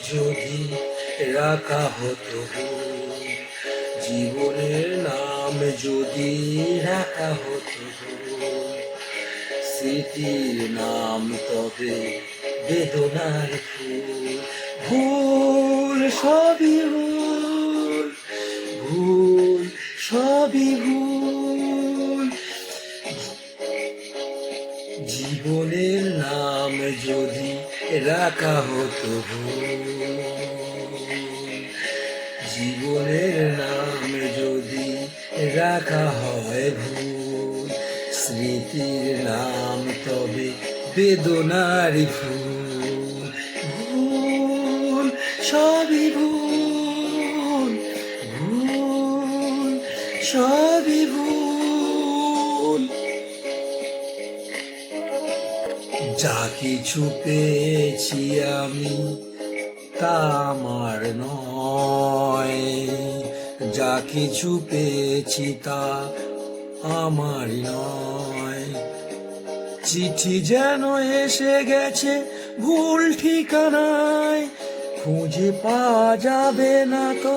যদি রাখা হতো ভুল, জীবনের নাম যদি রাখা হতো ভুল, স্মৃতির নাম তবে বেদনার ফুল। ভুল সবই ভুল, ভুল সবই ভুল, জীবনের নাম যদি রাখা হতো ভুল, জীবনের নাম যদি রাখা হয় ভুল, স্মৃতির নাম তবে বেদনার ফুল। ভুল সবই ভুল, ভুল সবই ভুল, যা কিছু পেয়েছি আমি তা আমার নয়, যা কিছু পেয়েছি তা আমার নয়। চিঠি যেন এসে গেছে ভুল ঠিকানায়, খুঁজে পাওয়া যাবে না তো।